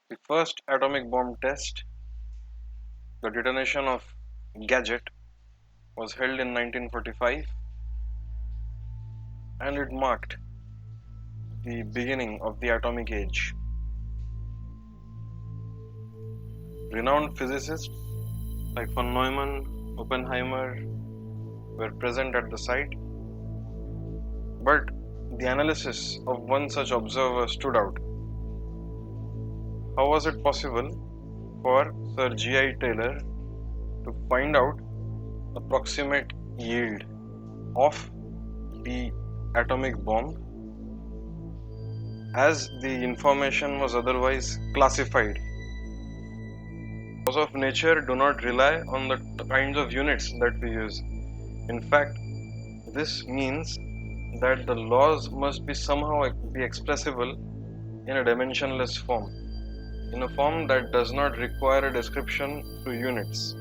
The first atomic bomb test, the detonation of Gadget, was held in 1945, and it marked the beginning of the atomic age. Renowned physicists like von Neumann, Oppenheimer were present at the site, but the analysis of one such observer stood out. How was it possible for Sir G.I. Taylor to find out approximate yield of the atomic bomb as the information was otherwise classified? Laws of nature do not rely on the kinds of units that we use. In fact, this means that the laws must be somehow be expressible in a dimensionless form, in a form that does not require a description to units.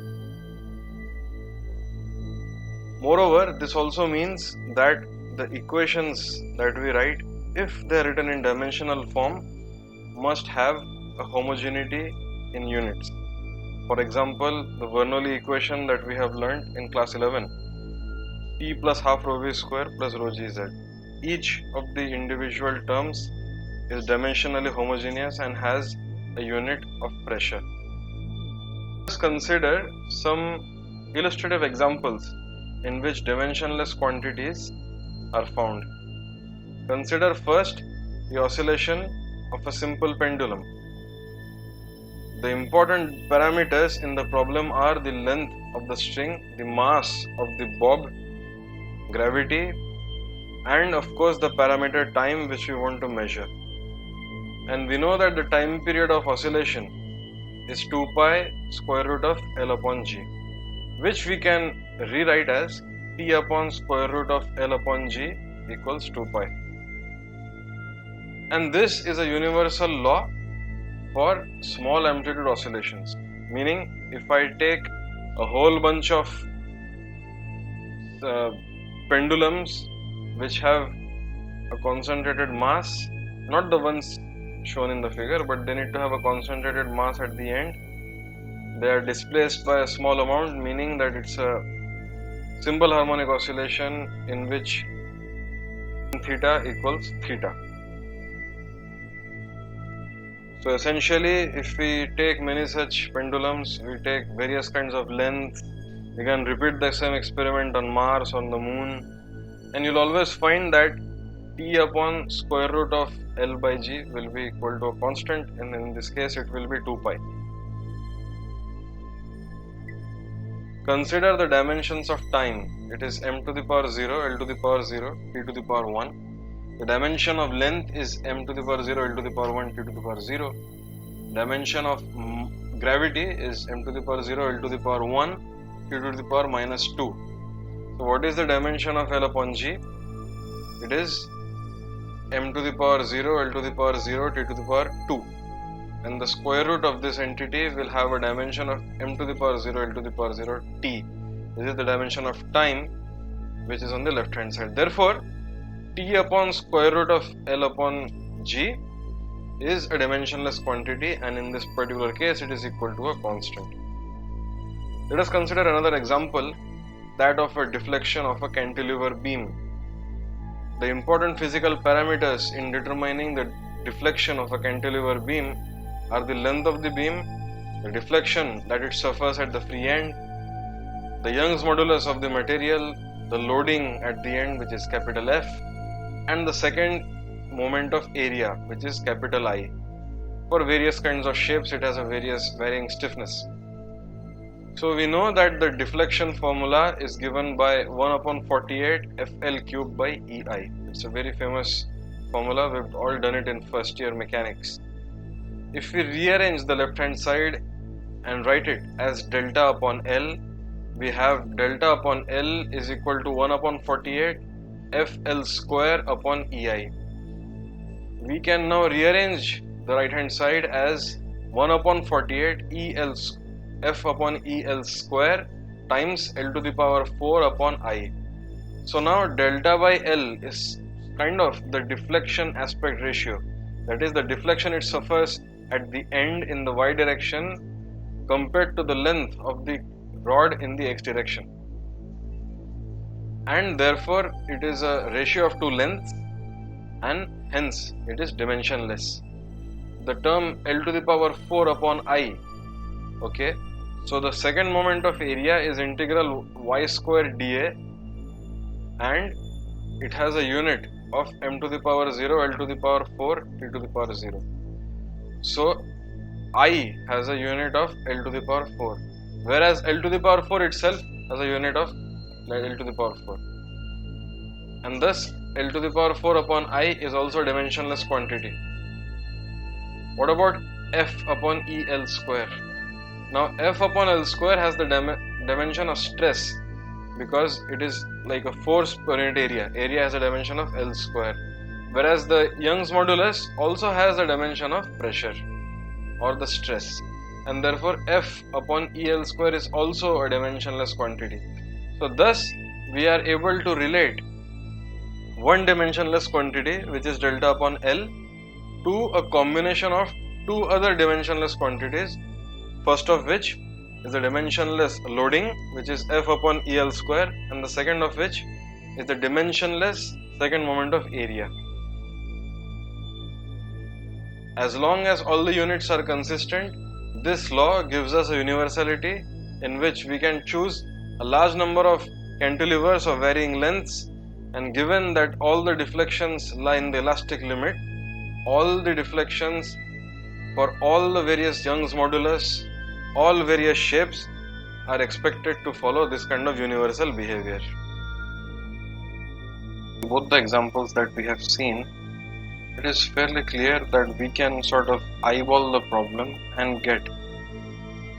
Moreover, this also means that the equations that we write, if they are written in dimensional form, must have a homogeneity in units. For example, the Bernoulli equation that we have learned in class 11, P plus half rho v square plus rho gz. Each of the individual terms is dimensionally homogeneous and has a unit of pressure. Let's consider some illustrative examples in which dimensionless quantities are found. Consider first the oscillation of a simple pendulum. The important parameters in the problem are the length of the string, the mass of the bob, gravity, and of course the parameter time which we want to measure. And we know that the time period of oscillation is 2 pi square root of L upon G, which we can rewrite as T upon square root of L upon G equals 2 pi. And this is a universal law for small amplitude oscillations, meaning if I take a whole bunch of pendulums which have a concentrated mass, not the ones shown in the figure, but they need to have a concentrated mass at the end. They are displaced by a small amount, meaning that it's a simple harmonic oscillation in which theta equals theta. So essentially, if we take many such pendulums, we take various kinds of lengths, we can repeat the same experiment on Mars, on the Moon, and you'll always find that T upon square root of L by G will be equal to a constant, and in this case it will be 2 pi. Consider the dimensions of time. It is m to the power 0, L to the power 0, T to the power 1. The dimension of length is m to the power 0, L to the power 1, T to the power 0. Dimension of gravity is m to the power 0, L to the power 1, T to the power minus 2. So what is the dimension of L upon G? It is m to the power 0, L to the power 0, T to the power 2. And the square root of this entity will have a dimension of m to the power 0, L to the power 0, T. This is the dimension of time, which is on the left hand side. Therefore, T upon square root of L upon G is a dimensionless quantity, and in this particular case it is equal to a constant. Let us consider another example, that of a deflection of a cantilever beam. The important physical parameters in determining the deflection of a cantilever beam are the length of the beam, the deflection that it suffers at the free end, the Young's modulus of the material, the loading at the end, which is capital F, and the second moment of area, which is capital I. For various kinds of shapes, it has a varying stiffness. So we know that the deflection formula is given by 1 upon 48 FL cubed by EI. It's a very famous formula. We've all done it in first year mechanics. If we rearrange the left hand side and write it as delta upon L, we have delta upon L is equal to 1 upon 48 FL square upon EI. We can now rearrange the right hand side as 1 upon 48 F upon EL square times L to the power 4 upon I. So now delta by L is kind of the deflection aspect ratio. That is the deflection it suffers at the end in the y direction compared to the length of the rod in the x direction, and therefore it is a ratio of two lengths and hence it is dimensionless. The term L to the power 4 upon I, okay, so the second moment of area is integral y square dA, and it has a unit of m to the power 0 L to the power 4 t to the power 0. So I has a unit of L to the power 4, whereas L to the power 4 itself has a unit of L to the power 4, and thus L to the power 4 upon I is also a dimensionless quantity. What about F upon EL square? Now F upon L square has the dimension of stress because it is like a force per unit area. Area has a dimension of L square, whereas the Young's modulus also has a dimension of pressure or the stress, and therefore F upon EL square is also a dimensionless quantity. So thus we are able to relate one dimensionless quantity, which is delta upon L, to a combination of two other dimensionless quantities, first of which is the dimensionless loading, which is F upon EL square, and the second of which is the dimensionless second moment of area. As long as all the units are consistent, this law gives us a universality in which we can choose a large number of cantilevers of varying lengths, and given that all the deflections lie in the elastic limit, all the deflections for all the various Young's modulus, all various shapes are expected to follow this kind of universal behavior. Both the examples that we have seen, it is fairly clear that we can sort of eyeball the problem and get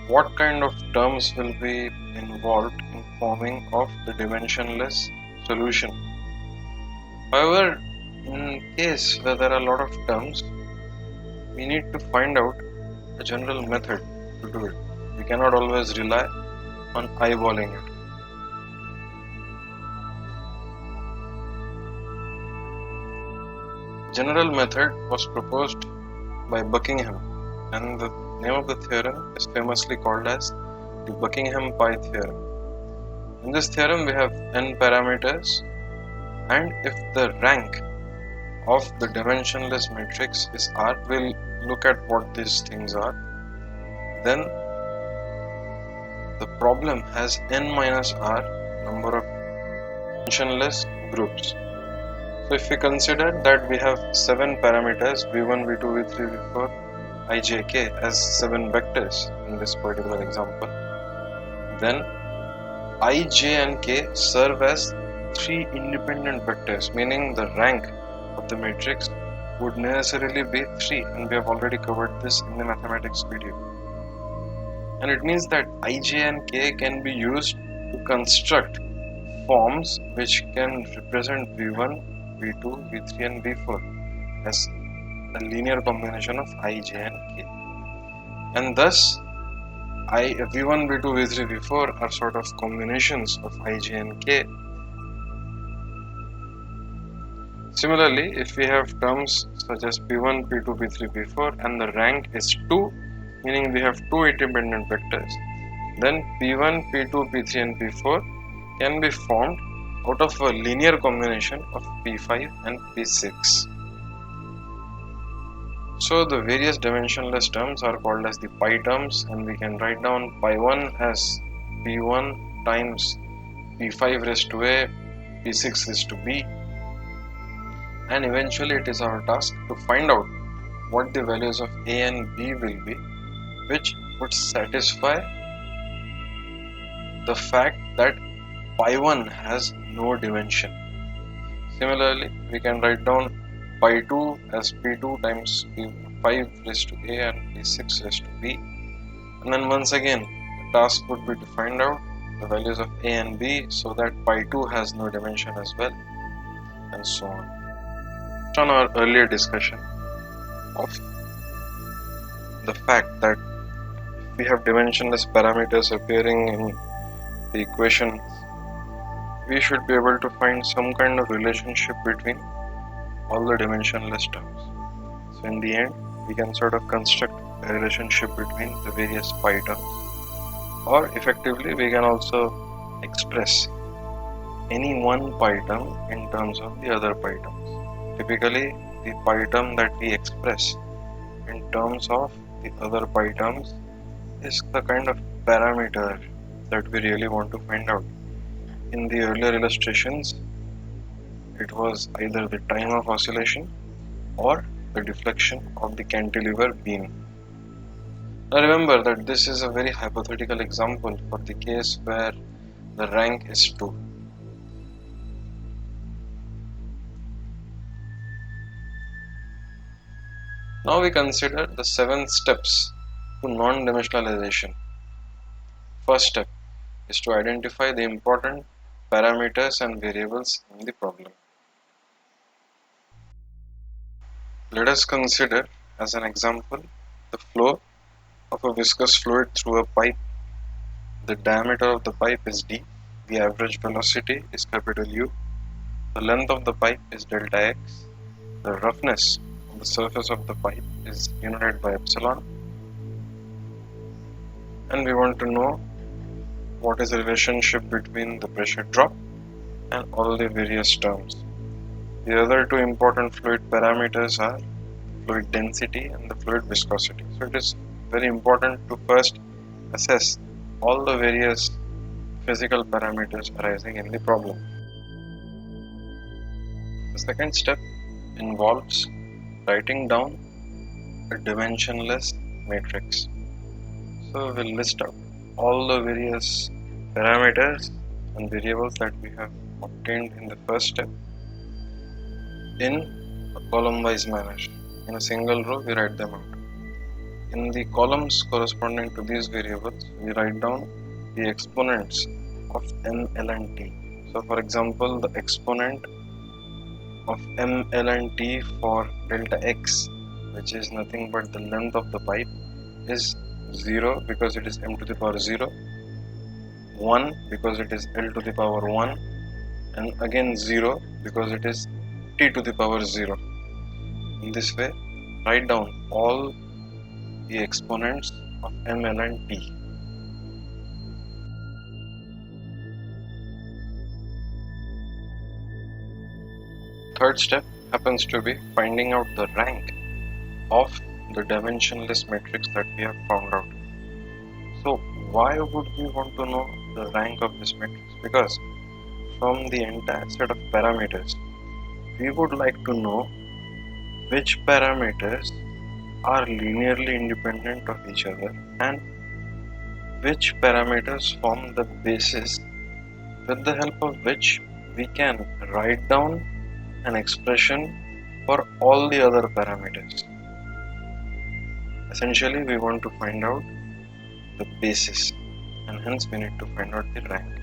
what kind of terms will be involved in forming of the dimensionless solution. However, in case where there are a lot of terms, we need to find out a general method to do it. We cannot always rely on eyeballing it. General method was proposed by Buckingham, and the name of the theorem is famously called as the Buckingham pi theorem. In this theorem we have n parameters, and if the rank of the dimensionless matrix is R, we'll look at what these things are. Then the problem has n minus R number of dimensionless groups. So if we consider that we have 7 parameters v1, v2, v3, v4, I, j, k as 7 vectors in this particular example, then I, j and k serve as 3 independent vectors, meaning the rank of the matrix would necessarily be 3, and we have already covered this in the mathematics video. And it means that I, j and k can be used to construct forms which can represent v1, v2, v3 and v4 as a linear combination of I, j and k. And thus v1, v2, v3, v4 are sort of combinations of I, j and k. Similarly, if we have terms such as p1, p2, p3, p4 and the rank is 2, meaning we have 2 independent vectors, then p1, p2, p3 and p4 can be formed out of a linear combination of p5 and p6. So the various dimensionless terms are called as the pi terms, and we can write down pi1 as p1 times p5 raised to a, p6 raised to b, and eventually it is our task to find out what the values of a and b will be, which would satisfy the fact that pi1 has no dimension. Similarly, we can write down pi2 as p2 times p5 raised to a and p6 raised to b, and then once again the task would be to find out the values of a and b so that pi2 has no dimension as well, and so on. On our earlier discussion of the fact that we have dimensionless parameters appearing in the equation, we should be able to find some kind of relationship between all the dimensionless terms. So in the end, we can sort of construct a relationship between the various pi terms, or effectively we can also express any one pi term in terms of the other pi terms. Typically, the pi term that we express in terms of the other pi terms is the kind of parameter that we really want to find out. In the earlier illustrations, it was either the time of oscillation or the deflection of the cantilever beam. Now remember that this is a very hypothetical example for the case where the rank is 2. Now we consider the 7 steps to non-dimensionalization. First step is to identify the important parameters and variables in the problem. Let us consider as an example the flow of a viscous fluid through a pipe. The diameter of the pipe is d, the average velocity is capital U, the length of the pipe is delta x, the roughness of the surface of the pipe is denoted by epsilon, and we want to know what is the relationship between the pressure drop and all the various terms. The other two important fluid parameters are fluid density and the fluid viscosity. So it is very important to first assess all the various physical parameters arising in the problem. The second step involves writing down a dimensionless matrix. So we'll list out all the various parameters and variables that we have obtained in the first step in a column-wise manner. In a single row, we write them out. In the columns corresponding to these variables, we write down the exponents of m, l and t. So for example, the exponent of m, l and t for delta x, which is nothing but the length of the pipe, is 0 because it is m to the power 0, 1 because it is l to the power 1, and again 0 because it is t to the power 0. In this way, write down all the exponents of m, l and t. Third step happens to be finding out the rank of the dimensionless matrix that we have found out. So why would we want to know the rank of this matrix? Because from the entire set of parameters, we would like to know which parameters are linearly independent of each other and which parameters form the basis with the help of which we can write down an expression for all the other parameters. Essentially, we want to find out the basis, and hence we need to find out the rank.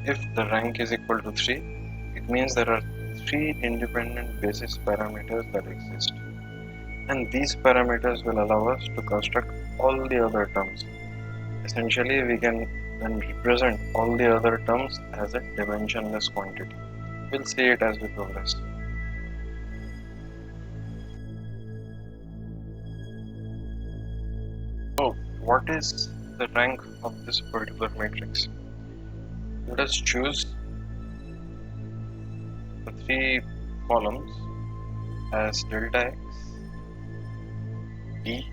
If the rank is equal to 3, it means there are 3 independent basis parameters that exist, and these parameters will allow us to construct all the other terms. Essentially, we can then represent all the other terms as a dimensionless quantity. We'll see it as we progress. So, what is the rank of this particular matrix? Let us choose the 3 columns as delta x, d,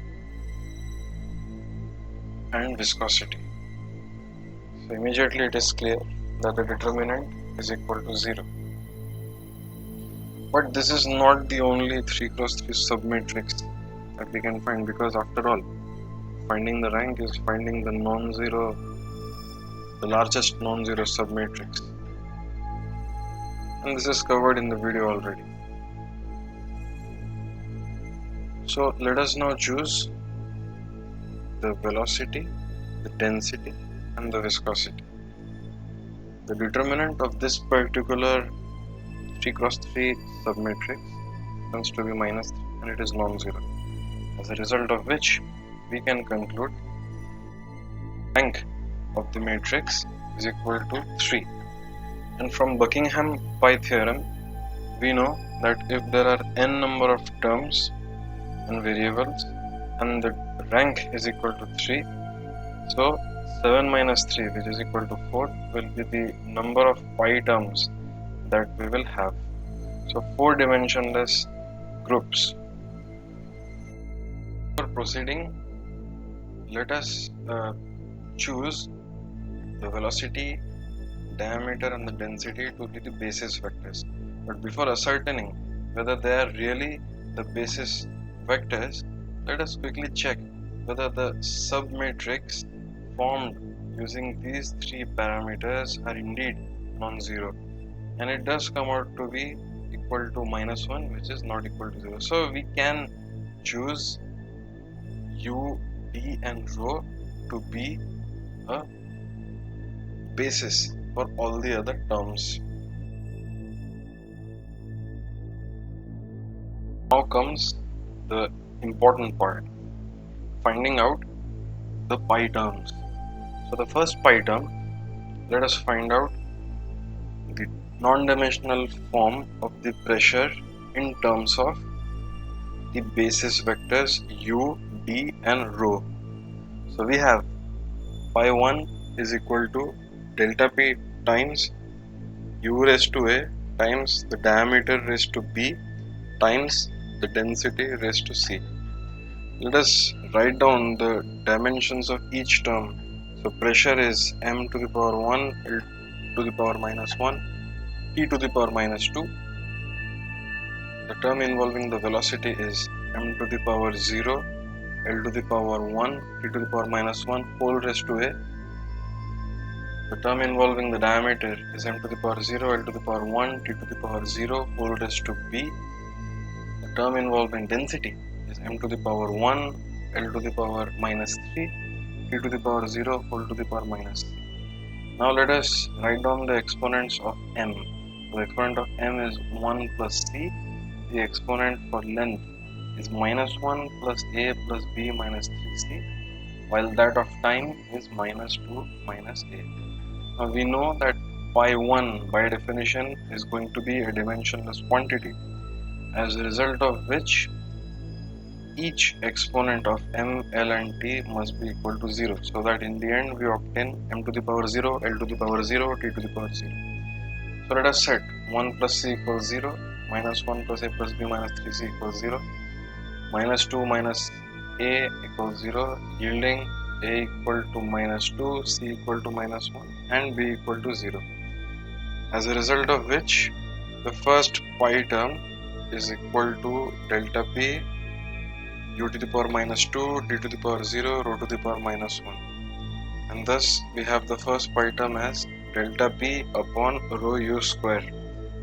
and viscosity. So immediately it is clear that the determinant is equal to 0. But this is not the only 3x3 submatrix that we can find, because after all, finding the rank is finding the largest non-zero submatrix. And this is covered in the video already. So let us now choose the velocity, the density, and the viscosity. The determinant of this particular 3x3 submatrix tends to be -3, and it is non-zero, as a result of which we can conclude rank of the matrix is equal to 3. And from Buckingham pi theorem, we know that if there are n number of terms, and variables, and the rank is equal to 3. So 7 minus 3, which is equal to 4, will be the number of pi terms that we will have. So 4 dimensionless groups. For proceeding, let us choose the velocity, diameter and the density to be the basis vectors. But before ascertaining whether they are really the basis vectors, let us quickly check whether the submatrix formed using these three parameters are indeed non-zero, and it does come out to be equal to -1, which is not equal to 0. So we can choose u, d and rho to be a basis for all the other terms. Now comes the important part, finding out the pi terms. So the first pi term, let us find out the non-dimensional form of the pressure in terms of the basis vectors u, d and rho. So we have pi 1 is equal to delta p times u raised to a times the diameter raised to b times the density raised to c. Let us write down the dimensions of each term. So pressure is m to the power 1, L to the power -1, t to the power -2. The term involving the velocity is m to the power 0, L to the power 1, t to the power -1 whole raised to a. The term involving the diameter is m to the power 0, L to the power 1, t to the power 0 whole raised to b. The term involving density is m to the power 1, L to the power -3, t to the power 0 whole to the power -3. Now let us write down the exponents of m. The exponent of m is 1 plus c. The exponent for length is -1 plus a plus b minus 3c, while that of time is -2 minus a. Now we know that pi 1 by definition is going to be a dimensionless quantity, as a result of which each exponent of m, l and t must be equal to 0, so that in the end we obtain m to the power 0, l to the power 0, t to the power 0. So let us set 1 plus c equals 0, -1 plus a plus b minus 3c equals 0, -2 minus a equals 0, yielding a equal to -2, c equal to -1 and b equal to 0. As a result of which the first pi term is equal to delta p u to the power -2, d to the power 0, rho to the power -1. And thus we have the first pi term as delta p upon rho u square.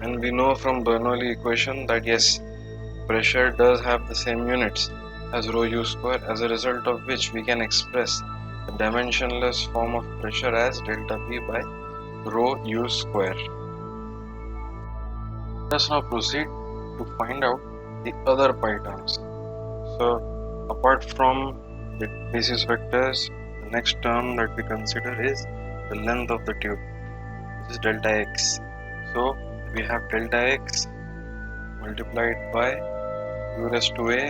And we know from Bernoulli equation that yes, pressure does have the same units as rho u square, as a result of which we can express the dimensionless form of pressure as delta p by rho u square. Let us now proceed to find out the other pi terms. So apart from the basis vectors, the next term that we consider is the length of the tube, which is delta x. So we have delta x multiplied by u raised to a,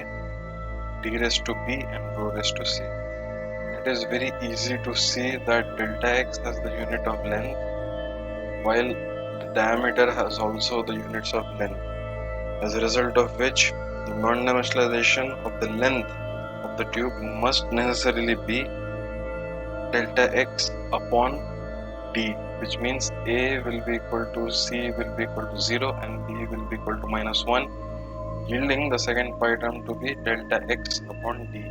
d raised to b and rho raised to c. It is very easy to see that delta x has the unit of length, while the diameter has also the units of length, as a result of which the non-dimensionalization of the length of the tube must necessarily be delta x upon d, which means a will be equal to c will be equal to 0 and b will be equal to -1, yielding the second pi term to be delta x upon d.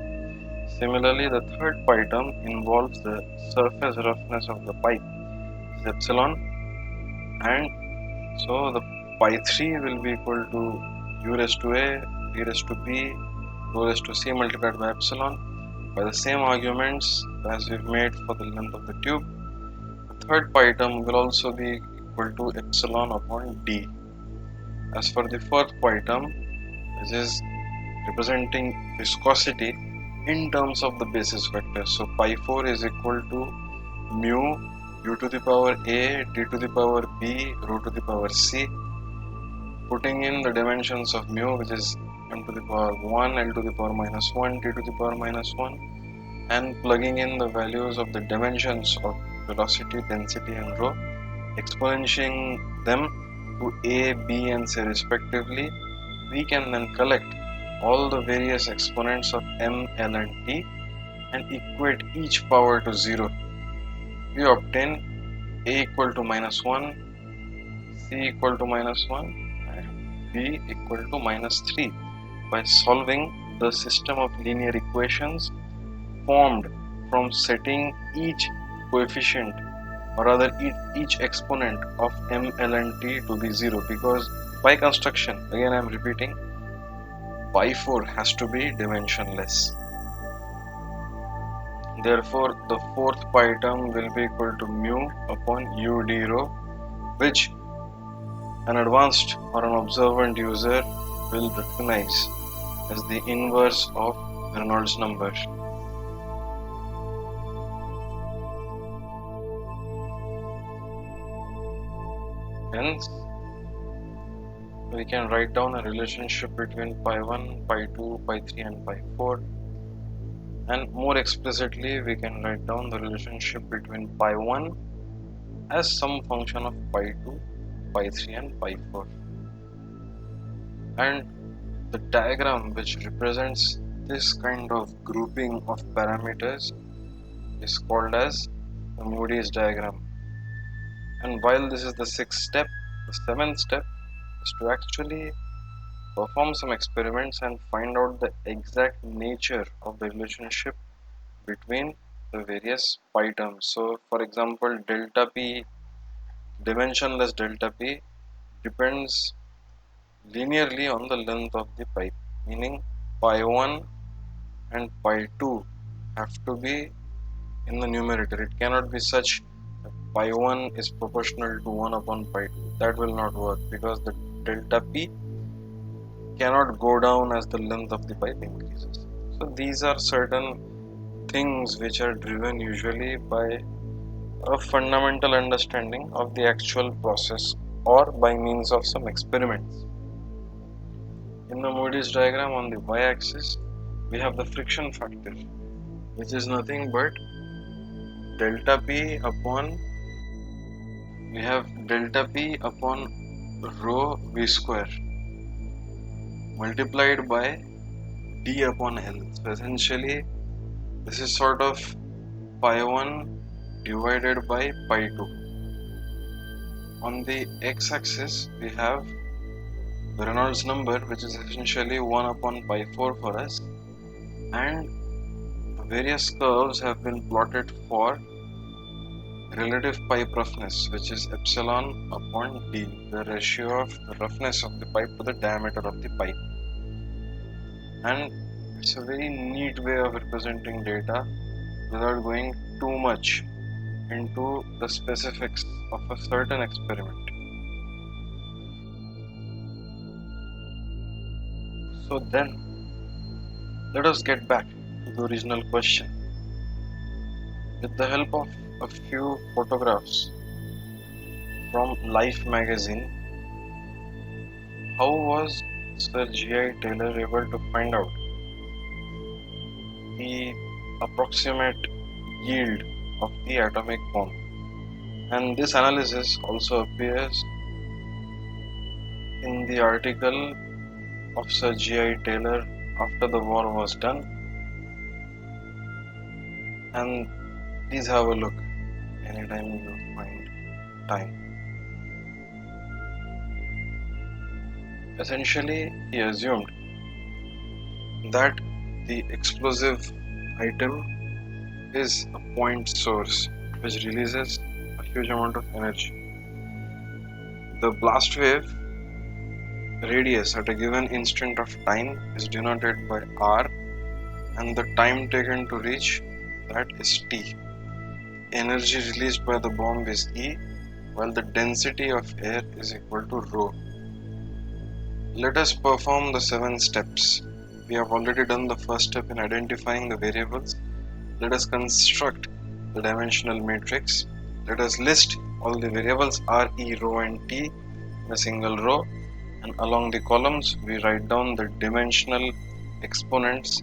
Similarly, the third pi term involves the surface roughness of the pipe, which is epsilon, and so the pi 3 will be equal to u raised to a, d raised to b, rho raised to c multiplied by epsilon, by the same arguments as we've made for the length of the tube. The third pi term will also be equal to epsilon upon d. As for the fourth pi term, which is representing viscosity in terms of the basis vector, so pi 4 is equal to mu u to the power a, d to the power b, rho to the power c. Putting in the dimensions of mu, which is m to the power 1, L to the power minus 1, T to the power minus 1, and plugging in the values of the dimensions of velocity, density and rho, exponentiating them to a, b and c respectively, we can then collect all the various exponents of m, l and t and equate each power to 0. We obtain a equal to minus 1, c equal to minus 1 and b equal to minus 3 by solving the system of linear equations formed from setting each coefficient, or rather each exponent of m, l and t to be 0, because by construction, again I am repeating, pi 4 has to be dimensionless. Therefore, the fourth pi term will be equal to mu upon u d rho, which an advanced or an observant user will recognize as the inverse of Reynolds number. Hence, we can write down a relationship between pi 1, pi 2, pi 3 and pi 4, and more explicitly we can write down the relationship between pi 1 as some function of pi 2, pi 3 and pi 4. And the diagram which represents this kind of grouping of parameters is called as the Moody's diagram. And while this is the sixth step, the seventh step is to actually perform some experiments and find out the exact nature of the relationship between the various pi terms. So for example, delta p, dimensionless delta p depends linearly on the length of the pipe, meaning pi 1 and pi 2 have to be in the numerator. It cannot be such that pi 1 is proportional to 1 upon pi 2. That will not work, because the delta p cannot go down as the length of the pipe increases. So these are certain things which are driven usually by a fundamental understanding of the actual process or by means of some experiments. In the Moody's diagram, on the y-axis we have the friction factor, which is nothing but delta p upon, we have delta p upon rho v square multiplied by d upon L. So essentially this is sort of pi 1 divided by pi 2. On the x-axis we have the Reynolds number, which is essentially 1 upon pi 4 for us, and the various curves have been plotted for relative pipe roughness, which is epsilon upon d, the ratio of the roughness of the pipe to the diameter of the pipe. And it's a very neat way of representing data without going too much into the specifics of a certain experiment. So then, let us get back to the original question. With the help of a few photographs from Life magazine, how was Sir G.I. Taylor able to find out the approximate yield of the atomic bomb? And this analysis also appears in the article of Sir G.I. Taylor after the war was done, and please have a look anytime you find time. Essentially, he assumed that the explosive item is a point source which releases a huge amount of energy. The blast wave radius at a given instant of time is denoted by r, and the time taken to reach that is t. Energy released by the bomb is E, while the density of air is equal to rho. Let us perform the 7 steps. We have already done the first step in identifying the variables. Let us construct the dimensional matrix. Let us list all the variables R, E, rho and T in a single row, and along the columns we write down the dimensional exponents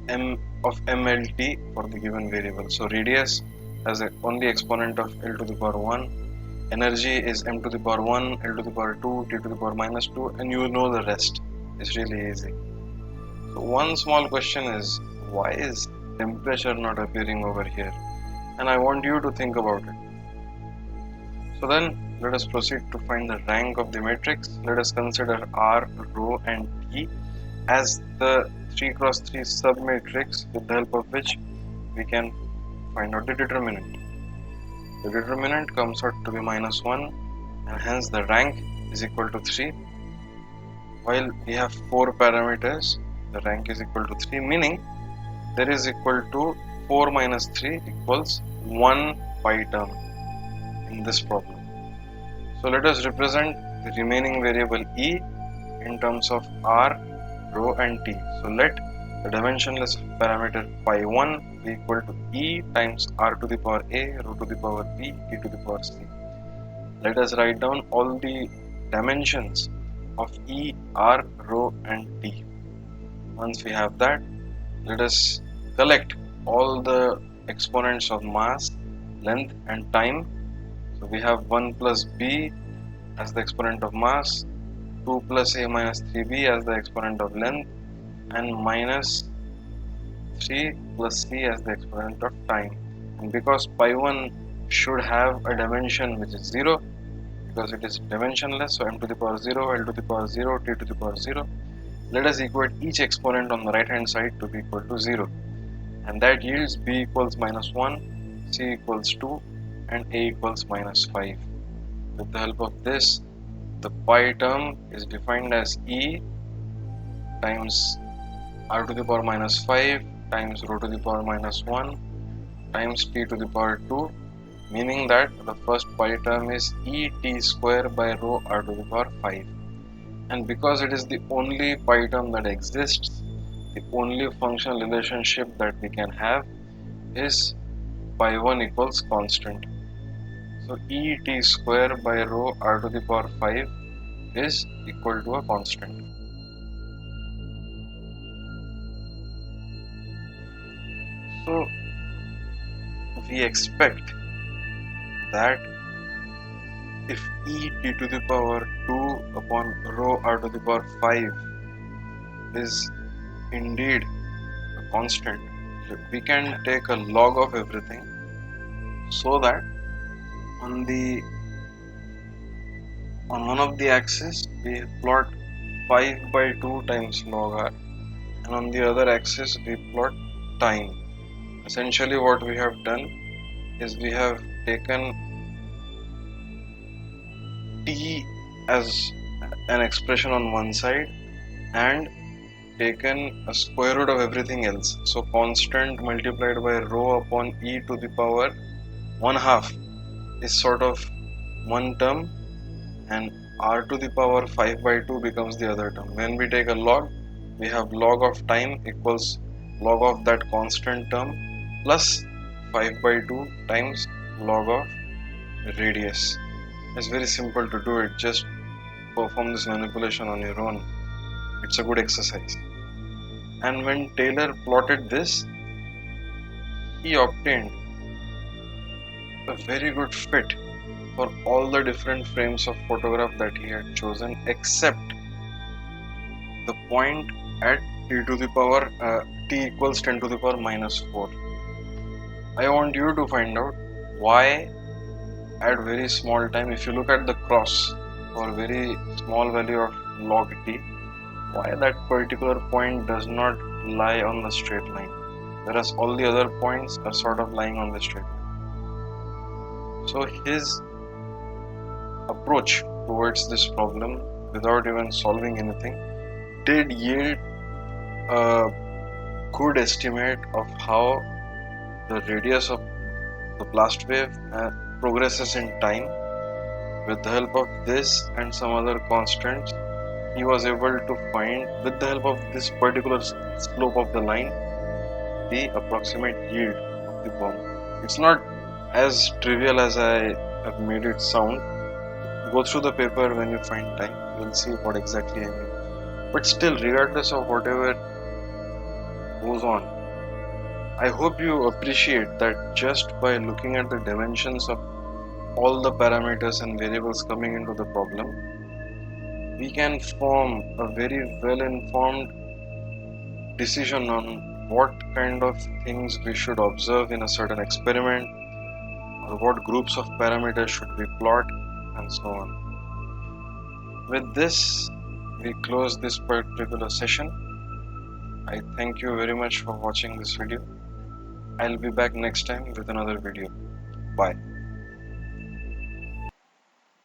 m of mlt for the given variable. So radius has a only exponent of L to the power 1, energy is m to the power 1, L to the power 2, T to the power minus 2, and you know the rest. It's really easy. So one small question is, why is temperature not appearing over here? And I want you to think about it. So then let us proceed to find the rank of the matrix. Let us consider R, rho and T as the 3 cross 3 submatrix with the help of which we can find out the determinant. The determinant comes out to be minus 1, and hence the rank is equal to 3. While we have 4 parameters, the rank is equal to 3, meaning there is equal to 4 minus 3 equals 1 pi term in this problem. So let us represent the remaining variable E in terms of R, rho and T. So let the dimensionless parameter pi 1 be equal to E times R to the power A, rho to the power B, T to the power C. Let us write down all the dimensions of E, R, rho and T. Once we have that, let us collect all the exponents of mass, length and time. So we have 1 plus b as the exponent of mass, 2 plus a minus 3b as the exponent of length, and minus 3 plus c as the exponent of time. And because pi 1 should have a dimension which is 0, because it is dimensionless, so m to the power 0, L to the power 0, T to the power 0, let us equate each exponent on the right hand side to be equal to 0. And that yields b equals minus 1, c equals 2, and a equals minus 5. With the help of this, the pi term is defined as E times R to the power minus 5 times rho to the power minus 1 times T to the power 2, meaning that the first pi term is E T square by rho R to the power 5. And because it is the only pi term that exists, the only functional relationship that we can have is pi 1 equals constant. So E T square by rho R to the power 5 is equal to a constant. So we expect that if E T to the power 2 upon rho R to the power 5 is indeed a constant, we can take a log of everything, so that on one of the axes we plot 5 by 2 times log R, and on the other axis we plot time. Essentially what we have done is we have taken t as an expression on one side and taken a square root of everything else. So constant multiplied by rho upon e to the power 1/2 is sort of one term, and r to the power 5 by 2 becomes the other term. When we take a log, we have log of time equals log of that constant term plus 5 by 2 times log of radius. It's very simple to do it. Just perform this manipulation on your own. It's a good exercise. And when Taylor plotted this, he obtained a very good fit for all the different frames of photograph that he had chosen, except the point at t to the power t equals 10 to the power minus 4. I want you to find out why at very small time, if you look at the cross for very small value of log t, why that particular point does not lie on the straight line, whereas all the other points are sort of lying on the straight line. So his approach towards this problem, without even solving anything, did yield a good estimate of how the radius of the blast wave progresses in time. With the help of this and some other constants, he was able to find, with the help of this particular slope of the line, the approximate yield of the bomb. It's not as trivial as I have made it sound. Go through the paper when you find time. will see what exactly I mean. But still, regardless of whatever goes on, I hope you appreciate that just by looking at the dimensions of all the parameters and variables coming into the problem, we can form a very well informed decision on what kind of things we should observe in a certain experiment, or what groups of parameters should we plot, and so on. With this, we close this particular session. I thank you very much for watching this video. I'll be back next time with another video. Bye.